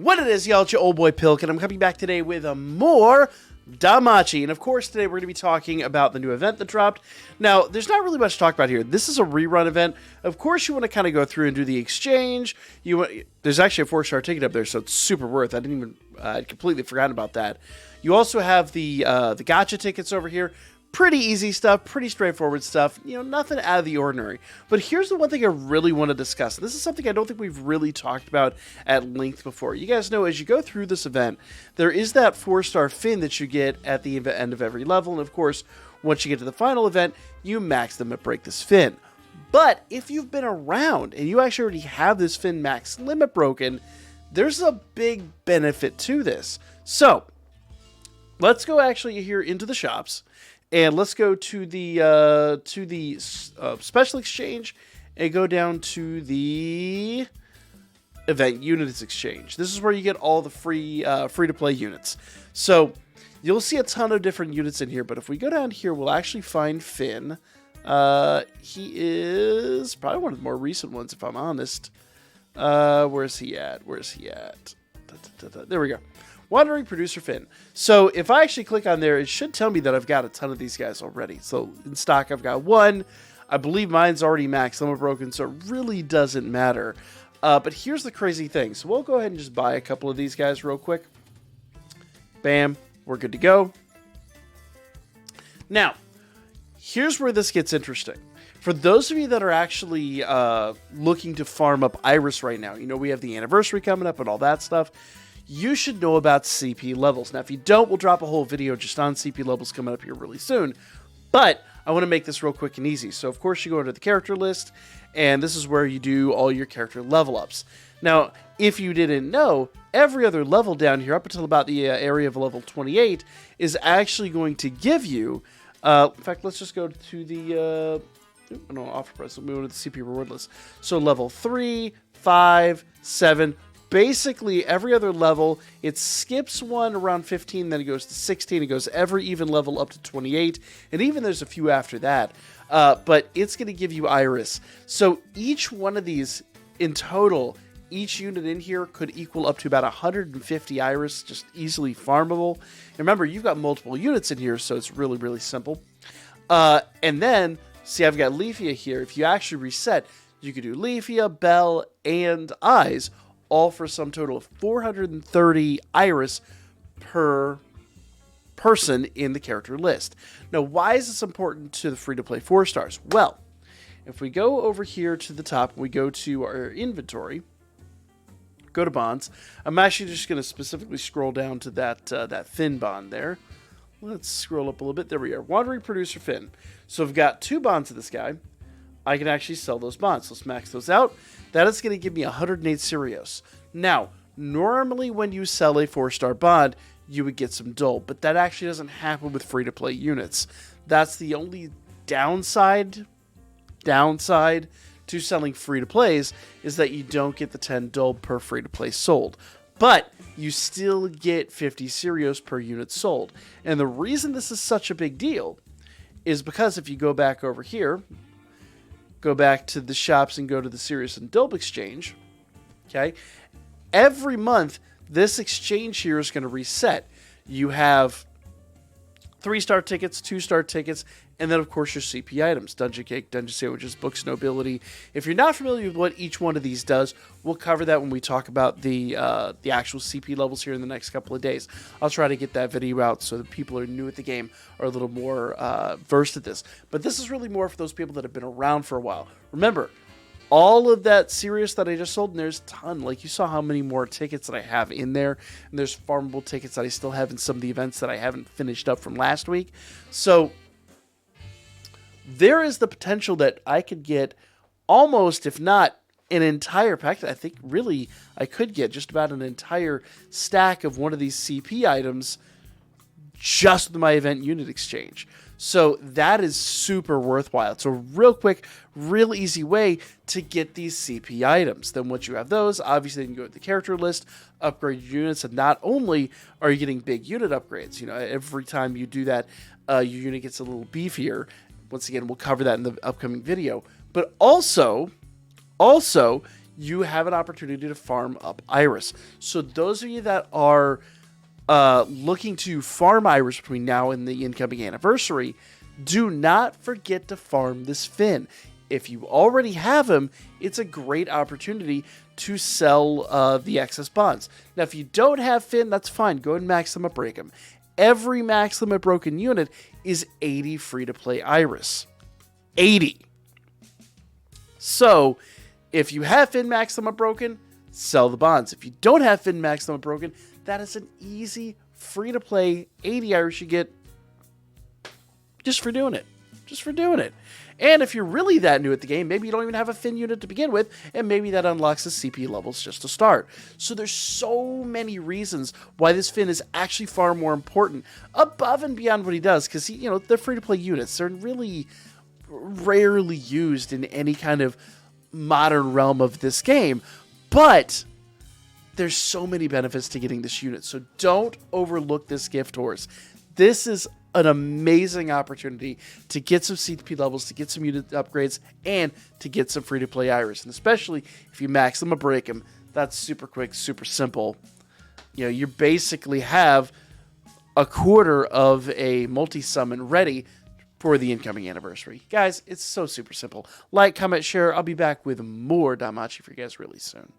What it is, y'all, it's your old boy Pilk, and I'm coming back today with more Danmachi. And of course, today we're going to be talking about the new event that dropped. Now, there's not really much to talk about here. This is a rerun event. Of course, you want to kind of go through and do the exchange. There's actually a 4-star ticket up there, so it's super worth. I'd completely forgotten about that. You also have the gacha tickets over here. Pretty easy stuff, pretty straightforward stuff, nothing out of the ordinary. But here's the one thing I really want to discuss. This is something I don't think we've really talked about at length before. You guys know, as you go through this event, there is that 4-star Finn that you get at the end of every level. And of course, once you get to the final event, you max them at Break This Finn. But if you've been around and you actually already have this Finn max limit broken, there's a big benefit to this. So, let's go actually here into the shops. And let's go to the special exchange and go down to the event units exchange. This is where you get all the free to play units. So you'll see a ton of different units in here. But if we go down here, we'll actually find Finn. He is probably one of the more recent ones, if I'm honest. Where's he at? There we go. Wandering Producer Finn. So if I actually click on there, it should tell me that I've got a ton of these guys already. So in stock, I've got one. I believe mine's already maxed limit broken, so it really doesn't matter. But here's the crazy thing. So we'll go ahead and just buy a couple of these guys real quick. Bam. We're good to go. Now, here's where this gets interesting. For those of you that are actually looking to farm up Iris right now, we have the anniversary coming up and all that stuff. You should know about CP levels. Now, if you don't, we'll drop a whole video just on CP levels coming up here really soon. But I want to make this real quick and easy. So, of course, you go into the character list, and this is where you do all your character level ups. Now, if you didn't know, every other level down here, up until about the area of level 28, is actually going to give you... in fact, let's just go to the... offer price. We'll move to the CP reward list. So, level 3, 5, 7... Basically, every other level, it skips one around 15, then it goes to 16, it goes every even level up to 28, and even there's a few after that. But it's going to give you Iris. So each one of these, in total, each unit in here could equal up to about 150 Iris, just easily farmable. And remember, you've got multiple units in here, so it's really, really simple. And then, see, I've got Leafia here. If you actually reset, you could do Leafia, Belle, and Eyes, all for some total of 430 Iris per person in the character list. Now, why is this important to the free-to-play 4-stars? Well, if we go over here to the top, and we go to our inventory, go to bonds, I'm actually just going to specifically scroll down to that Finn bond there. Let's scroll up a little bit. There we are. Wandering Producer Finn. So I've got 2 bonds of this guy. I can actually sell those bonds. Let's max those out. That is going to give me 108 Sirios. Now, normally when you sell a 4-star bond, you would get some dull, but that actually doesn't happen with free-to-play units. That's the only downside to selling free-to-plays, is that you don't get the 10 dull per free-to-play sold. But you still get 50 Sirios per unit sold. And the reason this is such a big deal is because if you go back over here, go back to the shops and go to the Sirius and Dilb exchange, okay? Every month, this exchange here is going to reset. You have 3-star tickets, 2-star tickets, and then, of course, your CP items. Dungeon Cake, Dungeon Sandwiches, Books Nobility. If you're not familiar with what each one of these does, we'll cover that when we talk about the actual CP levels here in the next couple of days. I'll try to get that video out so that people who are new at the game are a little more versed at this. But this is really more for those people that have been around for a while. Remember, all of that Sirius that I just sold, and there's a ton. Like, you saw how many more tickets that I have in there, and there's farmable tickets that I still have in some of the events that I haven't finished up from last week. So there is the potential that I could get almost, if not an entire pack. I think really I could get just about an entire stack of one of these CP items just with my event unit exchange. So that is super worthwhile. It's a real quick, real easy way to get these CP items. Then once you have those, obviously you can go to the character list, upgrade your units, and not only are you getting big unit upgrades, every time you do that, your unit gets a little beefier. Once again, we'll cover that in the upcoming video. But also, you have an opportunity to farm up Iris. So those of you that are looking to farm Iris between now and the incoming anniversary, do not forget to farm this Finn. If you already have him, it's a great opportunity to sell the excess bonds. Now, if you don't have Finn, that's fine. Go ahead and max limit break him. Every max limit broken unit is 80 free-to-play Iris. 80. So, if you have Finn max limit broken, sell the bonds. If you don't have Finn max limit broken, that is an easy free-to-play 80 Iris you get just for doing it. Just for doing it. And if you're really that new at the game, maybe you don't even have a Finn unit to begin with, and maybe that unlocks the CP levels just to start. So there's so many reasons why this Finn is actually far more important above and beyond what he does, because they're free-to-play units. They're really rarely used in any kind of modern realm of this game, but there's so many benefits to getting this unit. So don't overlook this gift horse. This is an amazing opportunity to get some CP levels, to get some unit upgrades, and to get some free-to-play Iris. And especially if you max them or break them, that's super quick, super simple. You basically have a quarter of a multi-summon ready for the incoming anniversary. Guys, it's so super simple. Like, comment, share. I'll be back with more Danmachi for you guys really soon.